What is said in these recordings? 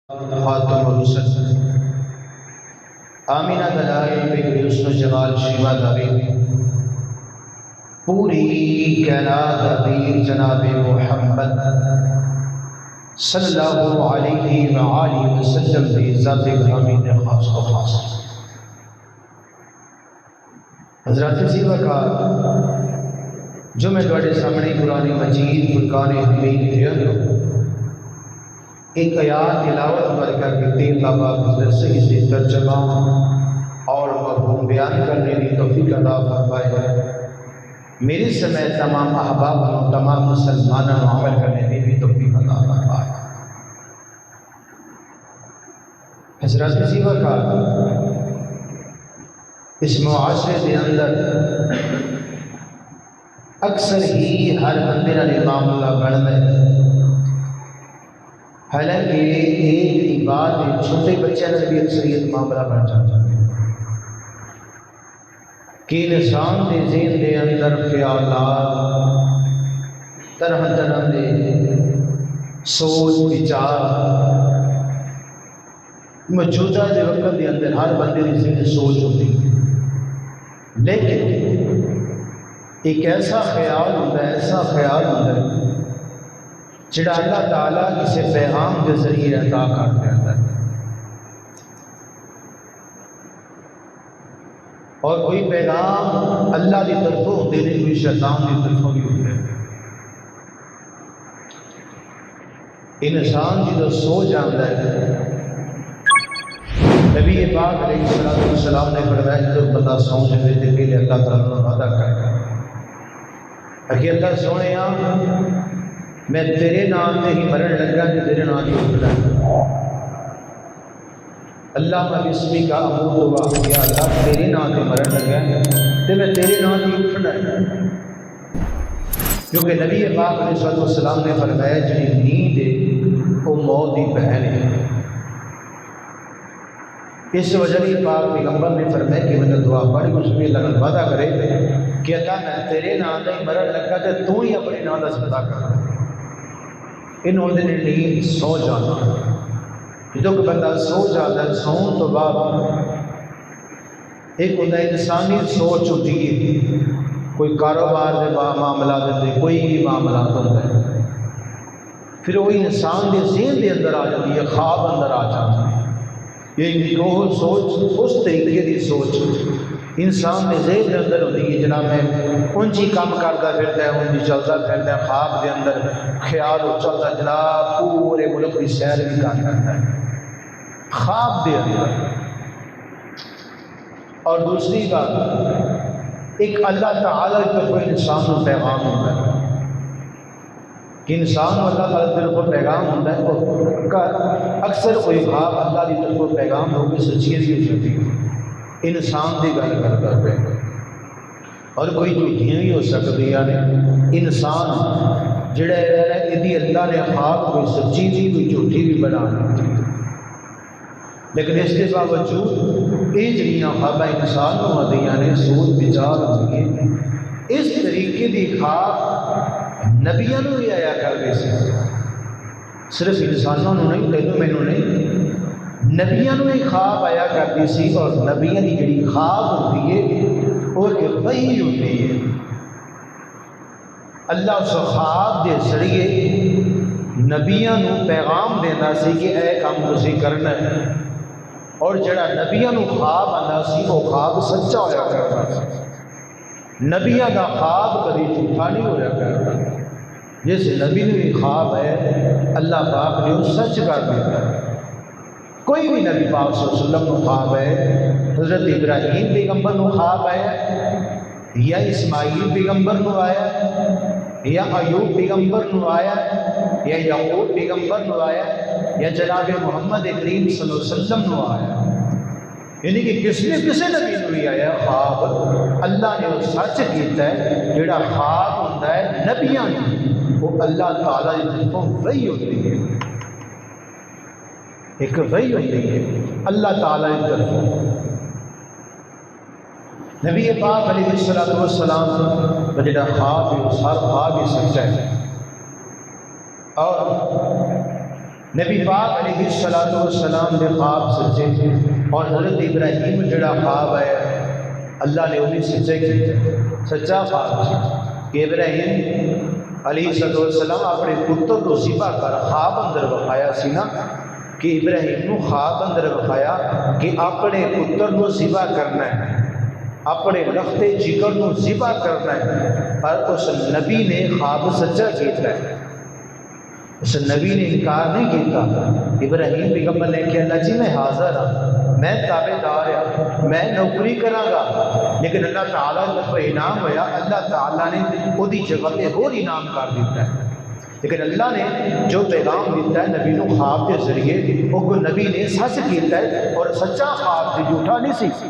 خاتم الرسل آمینہ دلائل بے حسن و جمال شیوا داری پوری کائنات امیر جناب محمد صلی اللہ علیہ وآلہ وسلم کی ذات گرامی نے خاص و خاص حضرات سی وقت جو میں تواڈے سامنے قرآن مجید فرقان حمید دیا ایک آیات تلاوت کر کے تین باب صحیح سے ترجمہ اور مفہوم بیان کرنے کی توفیق عطا فرمائے۔ میرے سمیت تمام احباب اور تمام مسلمانوں کو عمل کرنے کی بھی توفیق عطا فرمائے۔ حضرات اسی وقت اس معاشرے کے اندر اکثر ہی ہر بندے نے معاملہ بنتا ہے، حالانکہ ایک بات چھوٹے بچوں نے بھی اکثریت معاملہ بن جاتا ہے کہ انسان کے ذہن کے اندر خیالات طرح طرح کے سوچ وچار موجودہ کے وقت کے اندر ہر بندے کی ذہن سوچ ہوتی ہے، لیکن ایک ایسا خیال ہوتا ہے جڑا اللہ تعالیٰ کسی پیغام کے ذریعے عطا کر دیتا ہے، اور کوئی پیغام اللہ کی طرفوں ہوتے نہیں، کوئی شیطان کی طرفوں بھی ہوتے ہیں۔ انسان جدو سو جاتا ہے، نبی پاک علیہ السلام نے فرمایا جب بندہ سو جائے تو پہلے اللہ تعالیٰ نے وعدہ کر کہ اللہ سونیا میں تیرے نام سے ہی مرن لگا کہ تیرے نام سے اٹھنا، اللہ میں بسمی کا امور ہوا کہ اللہ تیرے نام سے مرن لگا تو میں تیرے نام سے اٹھنا ہے، کیونکہ نبی پاک علیہ السلام نے فرمایا جی نیند ہے وہ موت کی بہن ہے۔ اس وجہ سے پاک پیغمبر نے فرمایا کہ میں دعا پڑھ اس میں اللہ وعدہ کرے کہ اللہ میں تیرے نام سے مرن لگا تو ہی اپنے نام کا صدا کر انہوں نے نیند سو جانا۔ جب بندہ سو جاتا ہے، سون تو بعد ایک ہوتا ہے انسانی سوچ ہوتی ہے، کوئی کاروبار کے معاملات ہوتے، کوئی بھی معاملات ہوتا ہے، پھر وہ انسان کے ذہن کے اندر آ جاتی ہے، خواب اندر آ جاتا ہے، یہ وہ سوچ اس طریقے کی سوچ انسان کے ذہن کے اندر ہوتی ہے جناب میں انجی کام کرتا پھرتا ہے، انجی چلتا پھرتا ہے، خواب کے اندر خیال ہو چلتا جناب پورے ملک کی سیر بھی کر کرتا ہے خواب کے اندر۔ اور دوسری بات ایک اللہ تعالیٰ کی طرف انسان کو پیغام ہوتا ہے کہ انسان اللہ تعالیٰ کی طرف پیغام ہوتا ہے، اور اکثر کوئی خواب اللہ کی طرف پیغام ہو کے سچی نہیں ہو سکتی، انسان کی گل کرتا ہے، اور کوئی جھوٹیاں بھی ہو سکتی ہیں۔ انسان جڑا ہے یہ اللہ نے خواب کوئی سچی بھی کوئی جھوٹی بھی بنا دی، لیکن اس کے باوجود یہ جڑیاں خواب انسان کو آتی نے سوچ وچار ہوتی ہے، اس طریقے کی خواب نبیوں نے بھی آیا کرتے سے، صرف انسانوں نہیں، تینوں مینوں نہیں، نبیوں نے خواب آیا کرتی سی، اور نبیوں کی جڑی خواب ہوتی ہے وہ ایک وحی ہوتی ہے۔ اللہ اس خواب کے ذریعے نبیوں کو پیغام دینا سی کہ اے کام تسی کرنا ہے، اور جڑا نبیوں کو خواب آنا سی وہ خواب سچا ہویا کرتا سی، نبیوں کا خواب کبھی جھوٹا نہیں ہویا کرتا، جس نبی نے خواب ہے اللہ پاک نے وہ سچ کر دیتا ہے۔ کوئی بھی نبی پاک صلی اللہ علیہ وسلم کو خواب ہے، حضرت ابراہیم پیغمبر کو خواب ہے، یا اسماعیل پیغمبر کو آیا، یا ایوب پیغمبر کو آیا، یا یعقوب پیغمبر کو آیا، یا جناب محمد کریم صلی اللہ علیہ وسلم کو آیا، یعنی کہ کسی نبی کو بھی آیا خواب، اللہ نے وہ سچ کیتا ہے۔ جڑا خواب ہوتا ہے نبیوں وہ اللہ تعالیٰ کی طرفوں وحی ہوتی ہے، ایک وحی ہوتی ہے اللہ تعالیٰ کی طرفوں۔ نبی پاک علیہ السلام کا جڑا خواب ہے وہ ہر خواب ہی سچا ہے، اور نبی پاک علیہ السلام دے خواب سچے اور حضرت ابراہیم جڑا خواب ہے اللہ نے انہیں سچے کی سچا خواب کہ ابراہیم علیہ السلام اپنے پتر کو ذبح کر خواب اندر بخایا سی نا کہ ابراہیم نو خواب اندر بخایا کہ اپنے پتر کو ذبح کرنا ہے اپنے لخت جگر کو ذبح کرنا ہے اور اس نبی نے خواب سچا کیتا ہے اس نبی نے انکار نہیں کیتا ابراہیم پیغمبر نے کہ اللہ جی میں حاضر ہوں میں تابع دار ہوں میں نوکری کراں گا لیکن اللہ تعالیٰ کا انعام ہوا اللہ تعالیٰ نے وہی جگہ پہ اور انعام کر دیتا ہے لیکن اللہ نے جو پیغام دیتا ہے نبی نو خواب کے ذریعے وہ نبی نے سچ کیتا ہے اور سچا خواب سے جھوٹا نہیں سی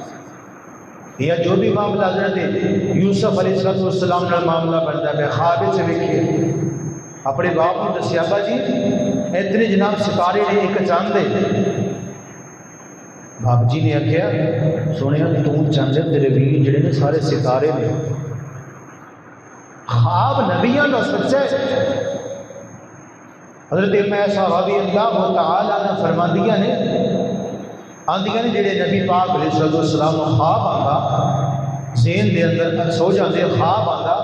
یا جو بھی معاملہ حضرت یوسف علیہ السلام کا معاملہ بنتا ہے خواب سے دیکھیے اپنے باپ نے دسیا با جی اتنے جناب ستارے نے ایک چاند دے باپ جی نے آخیا سونے تو چاند تیرے ویر جڑے نے سارے ستارے نے خواب نبیاں کا سچا ہے حضرت میں صحابی اللہ تعالیٰ نے فرماندیاں نے آندیاں نے جڑے نبی پاک علیہ السلام خواب آندا ذہن دے اندر سو جاندے خواب آندا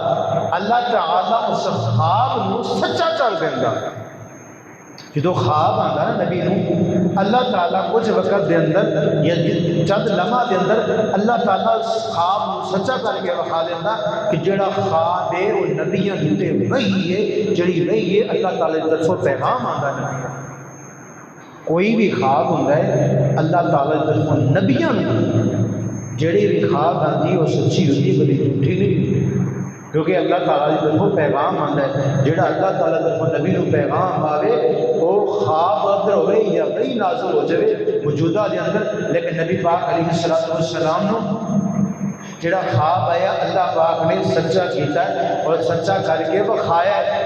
اللہ تعالیٰ اس خواب نو سچا کر دیندا جدو خواب آندا نا نبی نو اللہ تعالیٰ کچھ وقت دے اندر یا چند لمحہ دے اندر اللہ تعالیٰ اس خواب نو سچا کر کے وکھا دیندا کہ جڑا خواب ہے وہ نبیاں تے وحی ہے جڑی وحی ہے اللہ تعالیٰ دی طرفوں پیغام آندا نبی کوئی بھی خواب ہوتا ہے اللہ تعالیٰ کی طرف نبیاں جڑی بھی خواب آتی وہ سچی ہوتی ہے کبھی جھوٹھی نہیں کیونکہ اللہ تعالیٰ کی طرف پیغام آتا ہے جڑا اللہ تعالیٰ کی طرف نبی کو پیغام آئے وہ خواب اندر ہوئے یا وہی نازل ہو جائے موجودہ دے اندر لیکن نبی پاک علیہ السلام نو جڑا خواب آیا اللہ پاک نے سچا کیتا ہے اور سچا کر کے بخایا ہے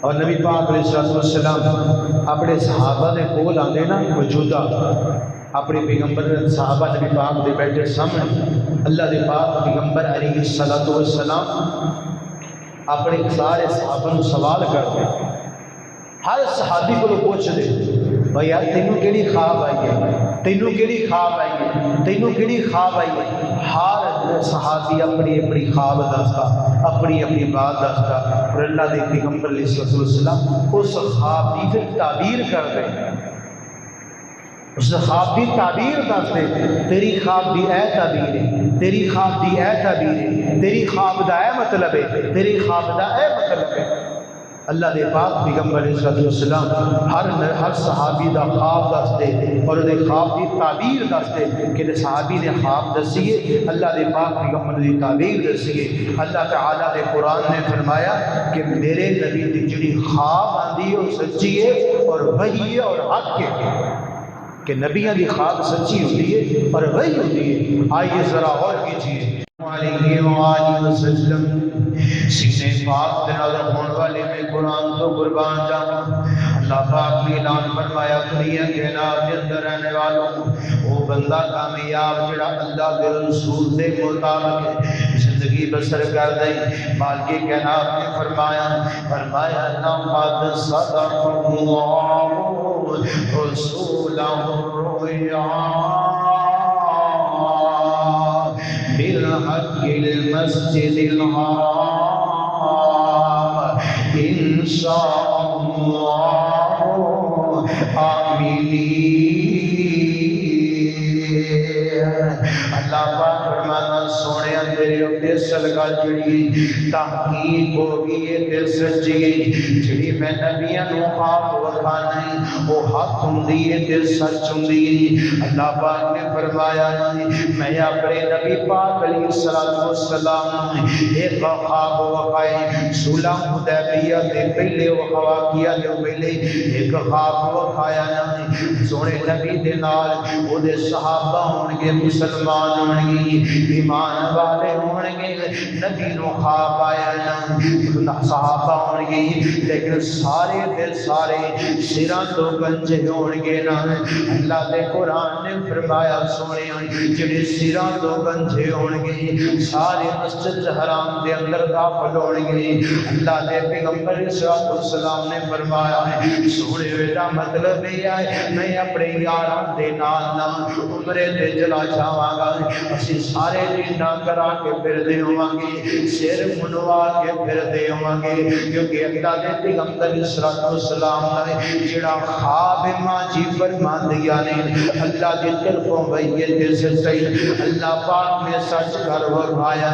اور نبی پاک علیہ السلام اپنے صحابہ نے کول آندے نا موجودہ اپنے پیغمبر صحابہ نبی پاک دے بیٹھے سامنے اللہ دے پاک پیغمبر علیہ السلام اپنے سارے صحابہ نو سوال کرتے ہر صحابی کو پوچھ دے بھائی یار تینوں کیڑی خواب آئی ہے تینوں کیڑی خواب آئی ہے تینوں کیڑی خواب آئی ہے ہر صحابی اپنی اپنی خواب دستا اپنی اپنی بات دستا اور اللہ دے پیغمبر علیہ السلام اس خواب کی پھر تعبیر کر دیں اس خواب کی تعبیر دس دے تیری خواب دی اے تعبیر ہے تیری خواب دی اے تعبیر ہے تیری خواب دا اے مطلب ہے تیری خواب دا اے مطلب ہے اللہ دے پاک پیغمبر علیہ السلام ہر صحابی دا خواب دس دے اور دے خواب دی تعبیر دس دے کہ صحابی نے خواب دسیے اللہ دے پاک پیغمبر دی تعبیر دسیے اللہ تعالیٰ دے قرآن نے فرمایا کہ میرے نبی دی جڑی خواب آندی ہے وہ سچی ہے اور وحی ہے اور حق ہے کہ نبیوں دی خواب سچی ہوتی ہے اور وحی ہوتی ہے آئیے ذرا اور کیجیے علیہ وآلہ وسلم سینے پاک دے نظر ہونے والے میں قرآن تو قربان جانا اللہ پاک نے اعلان فرمایا دنیا کے نام کے اندر رہنے والوں وہ بندہ کامیاب جڑا اللہ کے رسول دے مطابق زندگی بسر کر دے مالکی کے نام نے فرمایا لقد صدق اللہ رسولہ الرؤیا بالحق المسجد الحرام انشاء اللہ آمین اللہ پاک فرمانا سونے تیرے اپنے صدقہ جڑی تحقیق ہوگی ہے تے سچی جڑی میں نبیاں نو خواب وکھانا ہے وہ حق ہوندی ہے تے سچ ہوندی ہے اللہ پاک نے فرمایا میں اپنے نبی پاک علیہ السلام ایک خواب وکھائے صلح حدیبیہ دے پہلے واقعہ دے پہلے ایک خواب وکھایا سونے نبی دے نال او دے صحابہ ہون گے مسلمان ہون گے ایمان والے ہون گے نبی نو خواب آیا نا صحابہ ہون گے لیکن سارے دے سارے سراں تو گنجے ہون گے نا اللہ دے قرآن نے فرمایا سونے جڑے سراں تو گنجے ہون گے سارے مسجد حرام دے اندر داخل ہون گے اللہ دے پیغمبر صلی اللہ علیہ وسلم نے فرمایا ہے سونے دا مطلب یہ ہے میں اپنے یاراں دے نال نا عمرے تے چلا جاواں گا اسی سارے ڈنڈا کرا کے پھردے ہوواں گے سر منوا کے پھردے ہوواں گے کیونکہ اللہ دے پیغمبر صلی اللہ علیہ وسلم نے جڑا خواب ماں جی فرماندیا نے اللہ دی طرفوں وحی تے سچائی اللہ پاک نے سچ کر ورمایا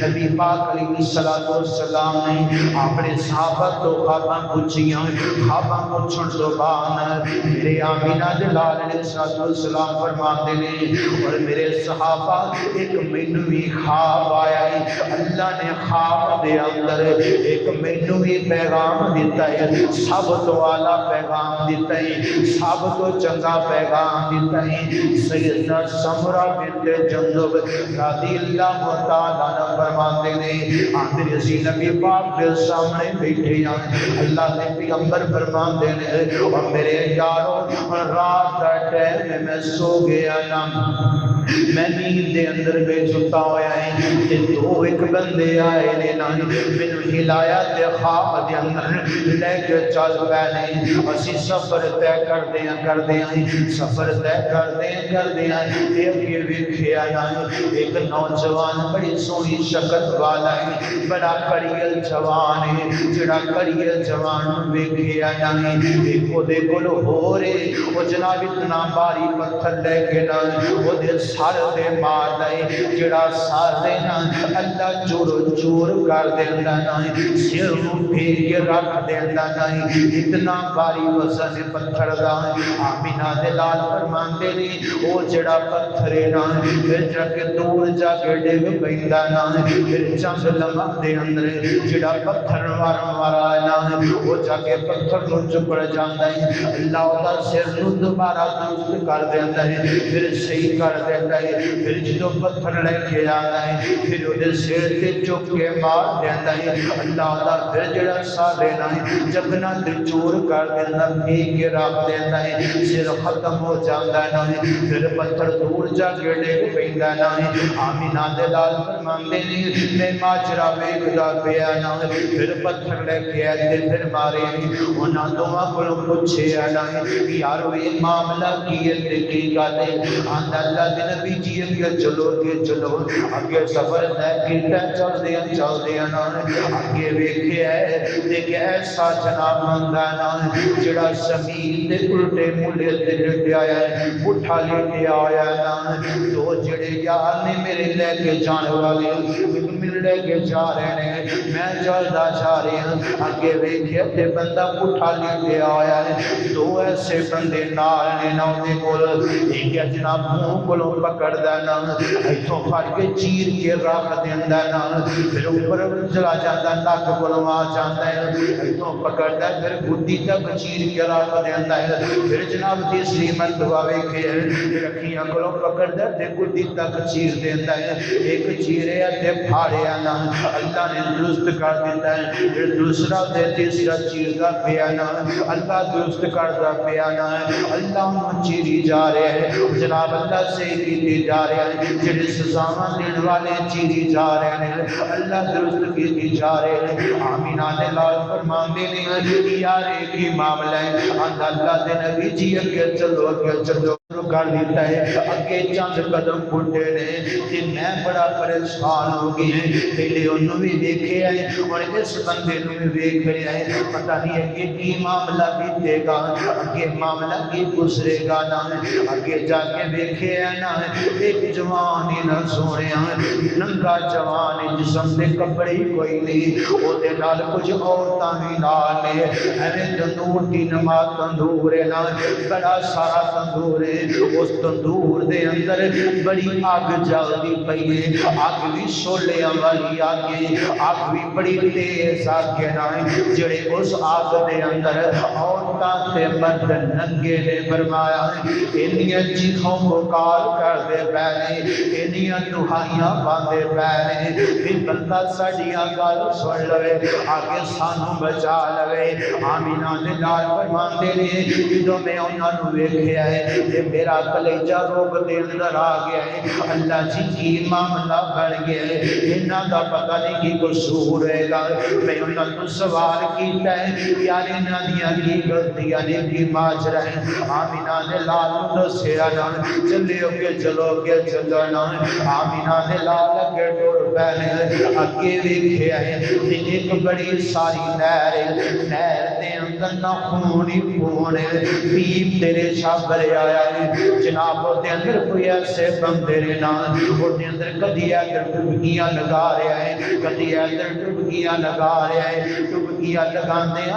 نبی پاک علیہ الصلوۃ والسلام نے اپنے صحابہ تو خواباں پوچھیاں خواباں پوچھن تو بعد میرے آمینہ جلال علیہ السلام فرماتے ہیں اور میرے صحابہ ایک مینوں بھی خواب آیا ہے اللہ نے خواب دے اندر ایک مینوں بھی پیغام دیتا ہے سب تو اعلیٰ پیغام دیتا ہے سب تو چنگا پیغام دیتا ہے سیدنا سمرہ بنت جندب رضی اللہ تعالیٰ عنہ فرماتے ہیں آخر اسی نبی پاک کے سامنے بیٹھے ہیں اللہ نے پیغمبر فرماتے ہیں اور میرے یاروں رات کا ٹائم میں سو گیا نا میں نیند دے اندر بے ستا ہویا ہے کہ دو ایک بندے آئے نے نا مینوں ہلایا تے خواب دے اندر لے کے چل پے نے اسی سفر طے کردے ہیں سفر طے کردے ہیں تے اگے ویکھیا نا ایک نوجوان بڑی سونی شکل والا ہے بڑا کڑیل جوان ہے جڑا کڑیل جوان ویکھیا نا ایک او دے کول ہو رے او جناب اتنا بھاری پتھر لے کے نا او دے سر دے مار دے جڑا سر دے نا اللہ چور کر دیندا نا سر نو پھیر کے رکھ دیندا نا اتنا بھاری وزن پتھر دا آمینہ دے لال فرماندے نے او جڑا پتھر ہے نا پھر جا کے دور جا کے ڈگ پیندا نا پھر چند لمحہ دے اندر جڑا پتھر مارا نا او جا کے پتھر نو چپڑ جاندا ہے اللہ دا سر نو دوبارہ درست کر دیندا ہے پھر صحیح کر دیندا ہے پھر جدو پتھر لے کے آتا ہے پھر وہ سر سے چک کے مار دیتا ہے اللہ دا پھر جڑا سا دینا ہے جگنا تے چور کر دینا پھینک کے رکھ دیتا ہے سر ختم ہو جاتا ہے پھر پتھر دور جا کے ڈگ پیندا ہے آمینہ دے لال فرماندے نے میں ماجرا ویکھدا پیا نا پھر پتھر لے کے آئے پھر مارے انہاں دوواں کولوں پوچھیا نا یار یہ معاملہ کی ہے تے کی گل ہے آندا اللہ دے نبی جی اگے چلو اگے سفر طے کیتا چلدے نا اگے ویکھیا تے ایسا جناب بندہ نا جڑا زمین دے الٹے ملے تے ڈٹیا ہے پٹھا لے کے آیا نا دو جڑے یار نے میرے لے کے جان والے مل لے کے جا رہے ہیں میں چلدا جا رہا ہوں اگے ویکھیا تے بندہ پٹھا لے کے آیا ہے دو ایسے بندے نال نے نا دے کول ایک جناب منہ کولوں پکڑدا نا ایتھوں پھڑ کے چیر کے رکھ دیندا نا پھر اوپر چلا جاندا نک کولوں آ جاندا ہے ایتھوں پکڑدا پھر گڈی تک چیر کے رکھ دیندا ہے پھر جناب تیسری مرتبہ ویکھے پھر اکھیاں کولوں پکڑدا تے گڈی تک چیر دیندا ہے ایک چیریا تے پھاڑیا نا اللہ نے درست کر دیندا ہے پھر دوسرا تے تیسرا چیردا پیا نا اللہ درست کردا پیا نا اللہ نوں چیری جا رہا ہے جناب اللہ سے کیتی جا رہا ہے جڑے سزاواں دین والے چیری جا رہے ہیں اللہ درست کیتی جا رہے ہیں آمینہ دے لال فرماندے نے یار ایک ہی معاملہ ہے اللہ دے نبی جی اگے چلو کر دیتا ہے اگے چند قدم پھٹے نے کہ میں بڑا پریشان ہو گئی ہے پہلے انہوں بھی دیکھے آئے اور اس بندے نوں بھی دیکھ رہے ہیں پتہ نہیں اگے کی معاملہ بیتے گا اگے معاملہ کی گزرے گا نا اگے جا کے دیکھے ہیں نا ایک جوان ہی نہ سونے ننگا جوان جسم دے کپڑے کوئی نہیں او دے نال کچھ عورتاں بھی نال نے ایویں تندور دی نماز تندور ہے نا بڑا سارا تندور ہے اس تندور دے اندر بڑی آگ جلدی پئی ہے آگ بھی شولے والی آگ بھی بڑی تیز آگ نا جڑے اس آگ دے اندر عورتاں عورتاں تے مرد ننگے نے فرمایا انیاں چیخوں پکار کردے پے نے انیاں دہائیاں باندے پے نے کہ بندہ ساڈیاں گل سن لوے آگے سانو بچا لوے آمینہ نے لال فرماندے نے جدوں میں انہاں نوں ویکھیا ہے تے میرا کلیجہ روب دے اندر آ گیا ہے اللہ جی کی معاملہ بن گیا ہے انہاں دا پتہ نہیں کی قصور ہے گا میں انہاں تو سوال کیتا ہے یار انہاں دیاں کی غلطیاں نے کی ماجرا ہے آمینہ نے لال دسیا نا چلے اگے چلو اگے چلو نا آمینہ نے لال اگے ٹر پے اگے ویکھیا ہے ایک بڑی ساری نہر نہر دے اندر نہ خون ہی خون پیپ تیرے چھابر آیا ہے جناب دے اندر کوئی ایسے بندے نے نا وہ دے اندر کدی ادھر ڈبکیاں لگا رہا ہے کدی ادھر ڈبکیاں لگا رہا ہے ڈبکیاں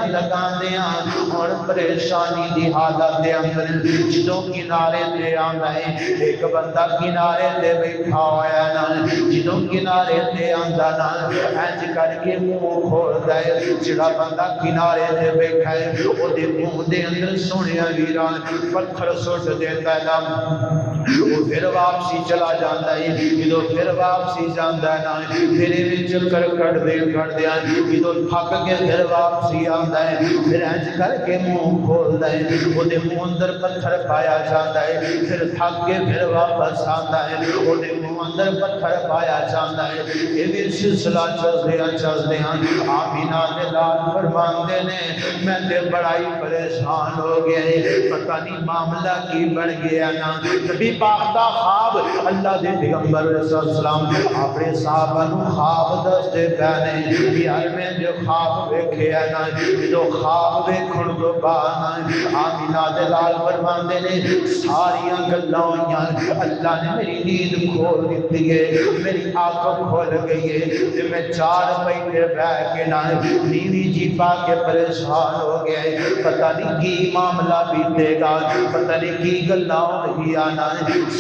لگاندیاں اور پریشانی دی حالت دے اندر جدوں کنارے تے آندا ہے ایک بندہ کنارے تے بیٹھا ہویا ہے نا جدوں کنارے تے آندا نا انج کر کے منہ کھولدا ہے جڑا بندہ کنارے تے بیٹھا ہے او دے منہ دے اندر سونیا ویران پتھر سٹ دیندا ہے نا وہ پھر واپسی چلا جاتا ہے جدو پھر واپسی جاتا ہے نا پھر بھی چکر کٹ دیا جدو تھک کے پھر واپسی آتا ہے پھر انج کر کے منہ کھولتا ہے وہ منہ اندر پتھر پایا جاتا ہے پھر تھک کے پھر واپس آتا ہے وہ منہ اندر پتھر پایا جاتا ہے یہ بھی سلسلہ چل دیا آمینہ نے لال فرماندے نے میں تے بڑا ہی پریشان ہو گیا ہے پتہ نہیں معاملہ کی بڑھ گیا نا نبی پاک دا خواب اللہ دے پیغمبر علیہ السلام اپنے صحابہ نو خواب دستے پے نے یار میں جو خواب ویکھیا نا جو خواب ویکھن تو بعد آمینہ دے لال فرماندے نے ساریاں گلاں ہویاں اللہ نے میری نیند کھول دتی ہے میری آنکھ کھل گئی ہے تے میں 4 مہینے بیٹھ کے نا نیوی جی پا کے پریشان ہو گیا ہے پتہ نہیں کی معاملہ بیتے گا پتہ نہیں کی گلاں ہونگیاں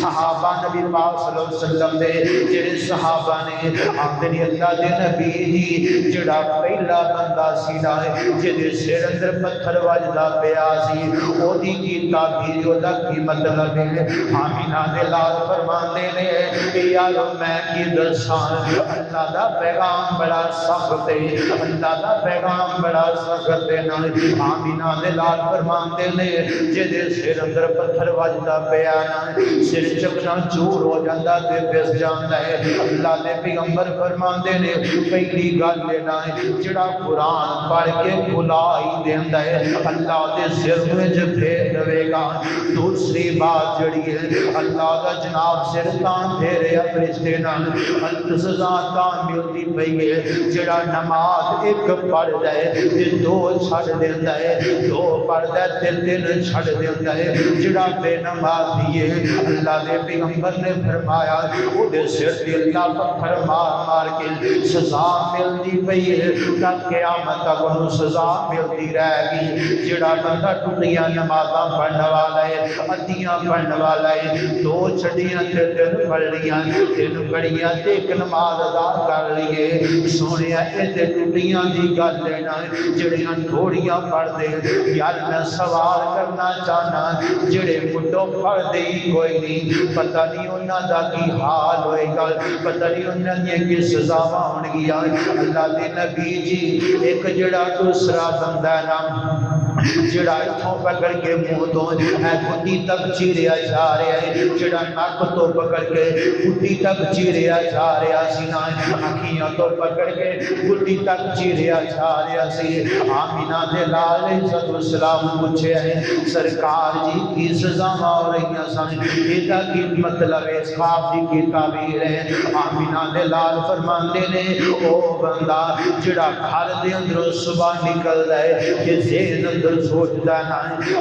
صحابہ نبی پاک صلی اللہ علیہ وسلم دے جڑے صحابہ نے آمدنی اللہ دے نبی جی جڑا پہلا بندہ سی نا جدے سر اندر پتھر وجدا پیا سی او دی کی تعبیر او دا کی مطلب ہے آمینہ دے لال فرماندے نے کہ یارو میں کی دساں اللہ دا پیغام بڑا سخت ہے اللہ دا پیغام بڑا سخت ہے نا آمینہ دے لال فرماندے نے جدے سر اندر پتھر وجدا پیا سر چکنا چور ہو جاتا تے پس جاتا ہے اللہ دے پیغمبر فرماندے نے پہلی گل لینا ہے جڑا قرآن پڑھ کے بھلا ہی دیندا ہے اللہ دے سر میں جو پھیر دوے گا دوسری بات جڑی ہے اللہ دا جناب سر تان پھیرے فرشتے نال انت سزا تان ملتی پئی ہے جڑا نماز ایک پڑھ دے تے 2 چھڑ دیندا ہے 2 پڑھ دے تے 3 چھڑ دیندا ہے جڑا بے نماز دیے اللہ دے پیغمبر نے فرمایا او دے سر تے اللہ پتھر مار مار کے سزا ملتی پئی ہے تاکہ قیامت تک انہوں سزا ملتی رہے گی جڑا بندہ ٹوٹیاں نمازاں پڑھنے والا ہے ادیاں پڑھنے والا ہے 2 چھڑیاں تے 3 پڑھ لیاں 3 پڑھیاں تے 1 نماز ادا کر لیے سونیا اے تے ٹوٹیاں دی گل لینا جڑیاں تھوڑیاں پڑھ دے یار میں سوال کرنا چاہنا جڑے مٹو پڑھ دے کوئی نہیں پتہ نہیں انہاں دا کی حال ہوئے گا پتہ نہیں انہاں نے کی سزاواں ہونگیاں اللہ دے نبی جی ایک جڑا دوسرا بندہ نام جڑا اتھوں پکڑ کے منہ تو گھٹی تک چیریا جا رہا ہے جڑا نک تو پکڑ کے گھٹی تک چیریا جا رہا سی نا اکھیاں تو پکڑ کے گھٹی تک چیریا جا رہا سی آمینہ دے لال علیہ السلام پوچھے ہیں سرکار جی کی سزاواں ہو رہی سن ایدا کی مطلب ہے خواب دی کی تعبیر ہے آمینہ دے لال فرماندے نے او بندہ جڑا گھر دے اندروں صبح نکلدا ہے کہ ذہن اندر سوچدا نا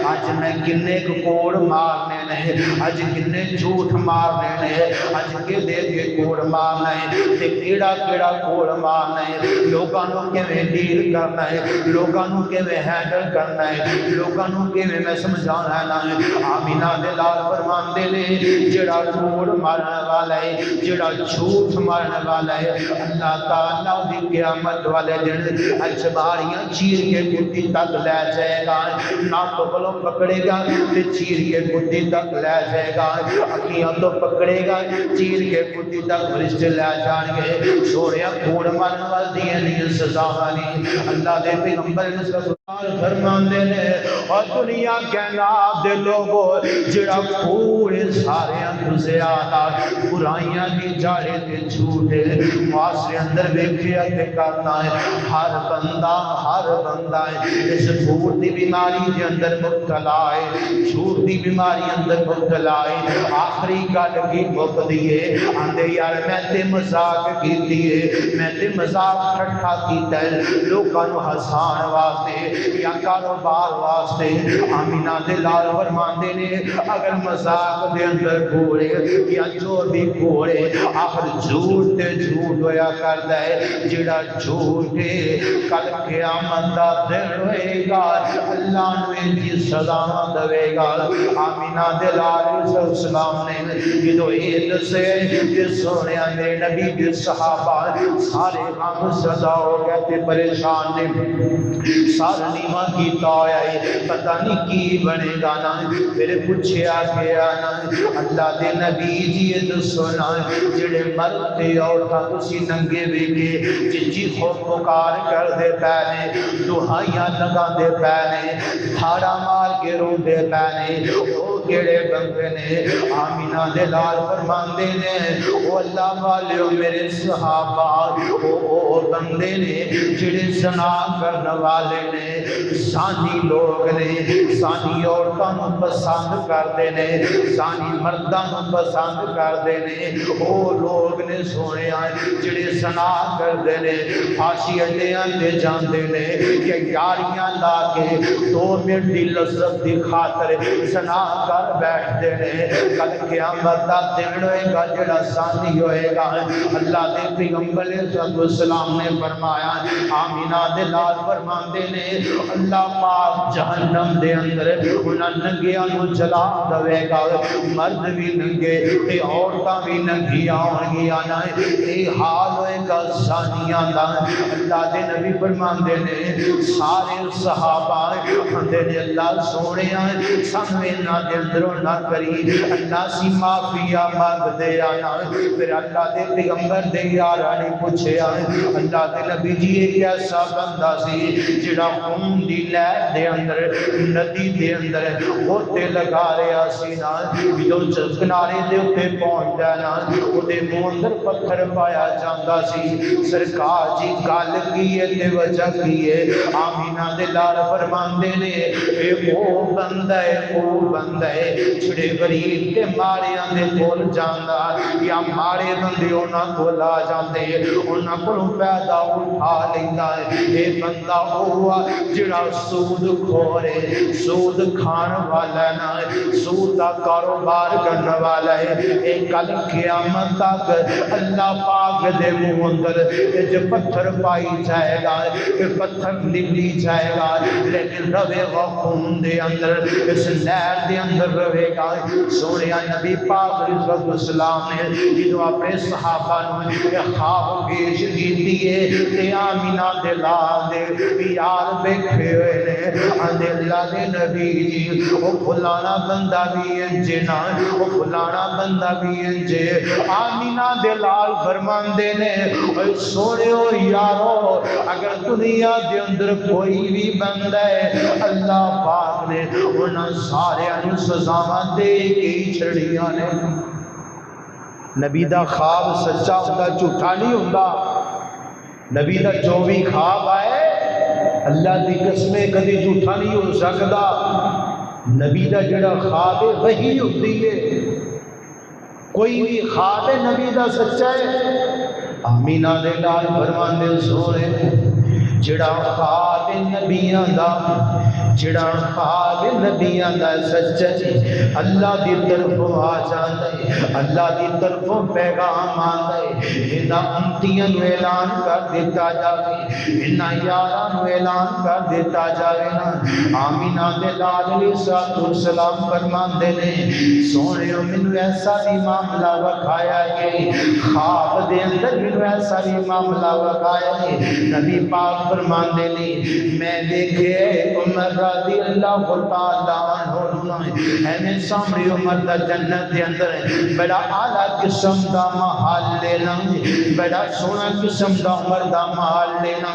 اج میں کنے کوڑ مارنے نے اج کنے جھوٹ مارنے نے اج کے دے کے کوڑ مارنا ہے تے کیڑا کیڑا کوڑ مارنا ہے لوگاں نو کیویں ڈیل کرنا ہے لوگاں نو کیویں ہینڈل کرنا ہے لوگاں نو کیویں میں سمجھانا ہے آمینہ دے لال فرماندے نے جڑا کوڑ مارن والا ہے جڑا جھوٹ مارن والا ہے اللہ تعالیٰ دی قیامت والے دن اجباریاں چیر کے کتی تک لے جائے گا نہ تو بلوں پکڑے گا تے چیر کے کتی تک لے جائے گا اکھیاں تو پکڑے گا چیر کے کتی تک فرشتے لے جان گے چھوڑیا کوڑ مارن والی نہیں سزا والی اللہ دے پیغمبر نے فرماندے نے اور دنیا کائنات دے لوگوں جڑا کوڑ سارے اندر زیادہ برائیاں دی جاڑے تے جھوٹے معاشرے اندر ویکھیا تے کرنا ہے ہر بندہ ہے اس جھوٹ دی بیماری دے اندر مبتلا ہے جھوٹ دی بیماری اندر مبتلا ہے آخری گل کی مکدی ہے آندے یار میں تے مذاق کیتی ہے میں تے مذاق ٹھٹھا کیتا ہے لوکاں نو ہسان واسطے یا کاروبار واسطے آمینہ دے لال فرماندے نے اگر مذاق دے اندر گھوڑے یا جو بھی گھوڑے آخر جھوٹ تے جھوٹ ہویا کردا ہے جڑا جھوٹ کل قیامت دا دن ہوئے گا اللہ نو ان کی سزا دے گا آمینہ دے لال السلام نے جدو عید سے کہ سونے نے نبی کے صحابہ سارے غم سزا ہو گئے تھے پریشان نے سارا نیمہ کی تایا ہے پتہ نہیں کی بنے گا نا پھر پوچھیا گیا نا اللہ دے نبی جی یہ سونا جڑے مرتے عورتاں تسی ننگے ویکھے جی خوف پکار کر دے پہنے دہائیاں لگا دے پہنے تھاڑا مار کے رو دے پہنے او کیڑے بندے نے آمینہ دے لال فرماندے نے او اللہ والیو میرے صحابہ او بندے نے جڑے زنا کرنے والے نے زانی لوگ نے زانی عورتاں پسند کردے نے زانی مرداں پسند کردے نے او لوگ نے سونے آئے جڑے زنا کردے نے پھانسی اڈیاں تے جاندے نے کہ یاریاں لا کے 2 منٹ دی لذت دی خاطر زنا کر بیٹھتے نے کل قیامت دا دن ہوئے گا جڑا زانی ہوئے گا اللہ دے پیغمبر صلی اللہ علیہ وسلم نے فرمایا آمینہ دے لال فرماندے نے اللہ پاک جہنم دے اندر انہاں ننگیاں نو جلا دے گا مرد بھی ننگے تے عورتاں بھی ننگیاں ہون گیاں نا اے حال ہوئے گا زانیاں دا اللہ دے نبی فرماندے نے سارے صحابہ اندے نے اللہ سونے آئے سامنے نہ دے اندروں نہ کری اللہ سی معافیہ مانگ دے آنا پھر اللہ دے پیغمبر دے یارانی پوچھے آئے اللہ دے نبی جی ایک ایسا بندہ سی جڑا خون دی لہر دے اندر ندی دے اندر ہوتے لگا رہا سی نا جو کنارے دے اتے پہنچ جانا اتے منہ اندر پتھر پایا جاندا سی سرکار جی گل کی ہے تے وجہ کی ہے آمینہ دے لال فرماندے نے اے او بندہ ہے چھڑے غریب تے مارے آندے کول جاندا یا مارے بندے انہاں کول آ جاندے انہاں کولوں فائدہ اٹھا لیندا ہے اے بندہ ہوا جڑا سود کھورے سود کھان والا نا سود دا کاروبار کرنے والا ہے اے کل قیامت تک اللہ پاک دے منہ اندر جو پتھر پائی جائے گا کہ پتھر نکلی جائے گا لیکن روے گا خون دے اندر اس نہر دے اندر روے گا سونے نبی پاک علیہ السلام نے جنہوں اپنے صحابہ نے خواب پیش کیتی ہے تے آمینہ دے لال دے یار بیٹھے ہوئے نے اندے اللہ دے نبی جی وہ فلانا بندہ بھی انجے نا وہ فلانا بندہ بھی انجے آمینہ دے لال فرماندے نے سونے ہو یارو اگر دنیا دے اندر کوئی بھی بندہ ہے اللہ پاک نے انہاں سارے انہوں سزاواں دے کے چھڑیاں نے نبی دا خواب سچا ہوتا جھوٹا نہیں ہوتا نبی دا جو بھی خواب آئے اللہ دی قسمیں کدی جھوٹا نہیں ہو سکتا نبی دا جڑا خواب ہے وہی ہوتی ہے کوئی بھی خواب ہے نبی دا سچا ہے آمینہ دے لال فرماندے سونے جڑا خواب نبیاں دا جڑا خواب نبیاں دا سچا ہے اللہ دی طرفوں آ جاندا ہے اللہ دی طرفوں پیغام آندا ہے انہاں امتیاں نو اعلان کر دیتا جاوے انہاں یاراں نو اعلان کر دیتا جاوے نا آمینہ دے لال علیہ السلام فرماندے نے سونےو مینوں ایسا بھی معاملہ وکھایا ہے خواب دے اندر مینوں ایسا بھی معاملہ وکھایا ہے نبی پاک فرماندے نے میں دیکھے عمر رضی اللہ تعالیٰ عنہ اینے سامنے عمر دا جنت دے اندر بڑا اعلیٰ قسم دا محل لینا بڑا سونا قسم دا عمر دا محل لینا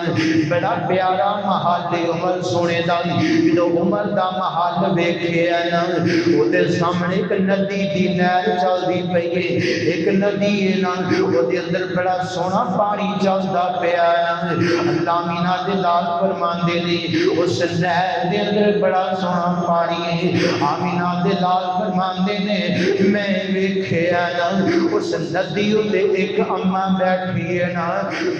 بڑا پیارا محل لے عمر سونے دا جو عمر دا محل ویکھے نا او دے سامنے ایک ندی دی نہر چلدی پئی ہے ایک ندی ہے نا او دے اندر بڑا سونا پانی چلدا پیا نا اللہ مینا دے لال فرماندے نے اس نہر دے اندر بڑا سونا پانی ہے آمینہ دے لال فرماندے نے میں ویکھیا نا اس ندی تے ایک اماں بیٹھی ہے نا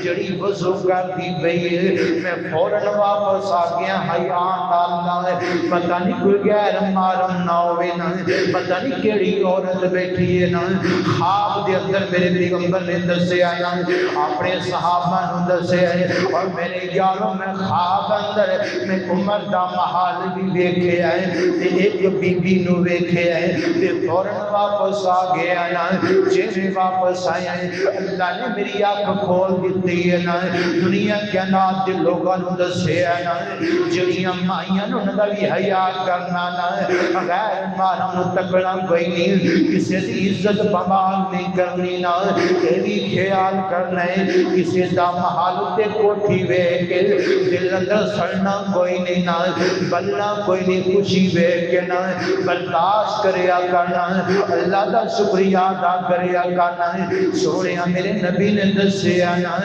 جڑی وضو کرتی پئی ہے میں فوراً واپس آ گیا حیان اللہ پتہ نہیں کوئی غیر محرم نہ ہوئے نا پتہ نہیں کیڑی عورت بیٹھی ہے نا خواب دے اندر میرے پیغمبر نے دسے آیا اپنے صحابہ نے دسے آئے اور میرے یاروں میں خواب اندر میں عمر دا محال بھی دیکھے آئے تے ایک بی بی نو دیکھے آئے تے فوراً واپس آ گیا نا جیسے واپس آئے اللہ نے میری آنکھ کھول دیتی ہے نا دنیا کے نات دے لوگوں نے دسے آئے نا جڑیاں مائیاں نو نبی حیا کرنا نا غیر محرم نو تکڑا کوئی نہیں کسی دی عزت بمال نہیں کرنی نا یہ بھی خیال کرنا ہے کسی دا محال تے کوٹھی وے کے دل اندر سڑنا کوئی نہیں نا بلنا کوئی نہیں خوشی وے کے نا برداشت کریا کرنا اللہ دا شکریہ ادا کریا کرنا ہے سونے میرے نبی نے دسے آنا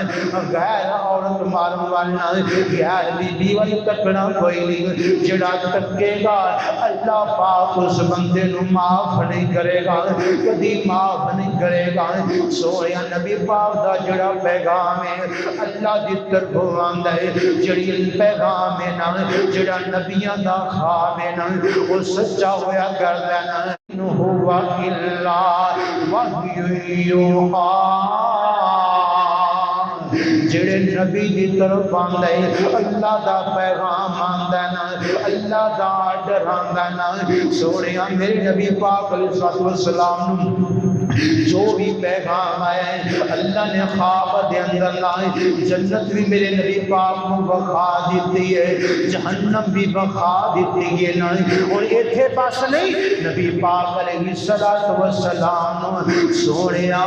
غیر عورت معلوم والنا غیر بی والی تکنا کوئی نہیں جڑا تکے گا اللہ پاک اس بندے نو معاف نہیں کرے گا کبھی معاف نہیں کرے گا سونے نبی پاک دا جڑا پیغام ہے اللہ دی طرف آندا ہے جڑی پیغام ہے نا جڑا نبیاں دا خواب ہے نا وہ سچا ہویا کر لینا هو إلا وحی یوحا جڑے نبی دی طرف آندا ہے اللہ دا پیغام آندا نا اللہ دا آرڈر آندا نا سونیا میرے نبی پاک علیہ السلام جو بھی پیغام آیا ہے اللہ نے خواب دے اندر لائے جنت بھی میرے نبی پاک کو بخا دیتی ہے جہنم بھی بخا دیتی ہے نا اور ایتھے پاس نہیں نبی پاک علیہ السلام سونیا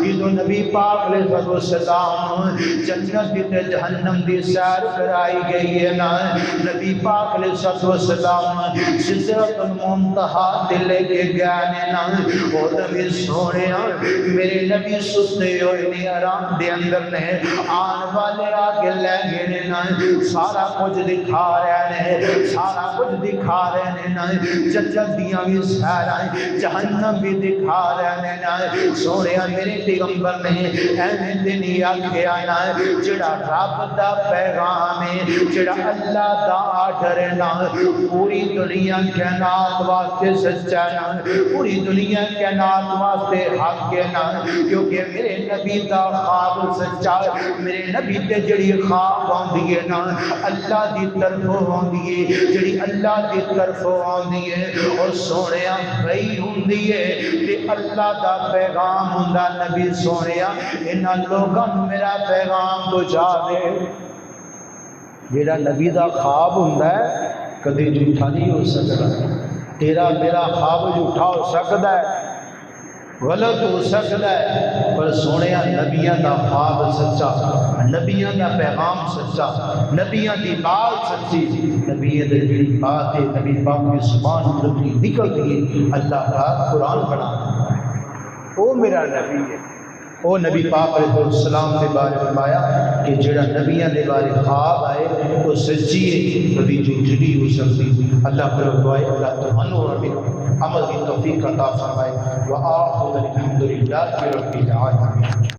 یہ نبی پاک علیہ السلام جنت تے جہنم دی سیر کرائی گئی ہے نا نبی پاک علیہ السلام سدرۃ المنتہا تے لے کے گئے نا اور نبی سونیا میرے نبی سستے ہوئے نہیں آرام دے اندر نے آن والے آگے لے گئے نا سارا کچھ دکھا رہے ہیں سارا کچھ دکھا رہے ہیں نا جنت دیاں بھی سیر آئیں جہنم بھی دکھا رہے ہیں نا سونیا میرے پیغمبر نے اہم دنی آکھے آنا جڑا رب دا پیغام ہے جڑا اللہ دا آرڈر ہے نا پوری دنیا کائنات واسطے سچا ہے نا پوری دنیا کائنات واسطے حق ہے نا کیونکہ میرے نبی دا خواب سچا ہے میرے نبی تے جڑی خواب آندی ہے نا اللہ دی طرف آندی ہے جڑی اللہ دی طرف آندی ہے اور سونیا بھئی ہوندی ہے تے اللہ دا پیغام ہوندا نبی سونیا انہاں لوگاں نوں میرا پیغام پہنچا دے جڑا نبی دا خواب ہوندا ہے کدی جھوٹا نہیں ہو سکتا تیرا میرا خواب جھوٹا ہو سکتا ہے غلط ہو سکتا ہے پر سونیا نبیاں دا خواب سچا نبیاں دا پیغام سچا نبیاں دی بات سچی نبیاں دی جڑی بات ہے نبی پاک کی زبان رکھی نکلتی ہے اللہ کا قرآن بنا وہ میرا نبی ہے وہ نبی پاک علیہ السلام کے بارے فرمایا کہ جڑا نبیاں دے بارے خواب آئے وہ سچی ہے کبھی جھوٹی نہیں ہو سکتی اللہ پر دعائے اللہ تمہنو ربی عمل کی توفیق عطا فرمائے وآخذ الحمدللہ رب العالمین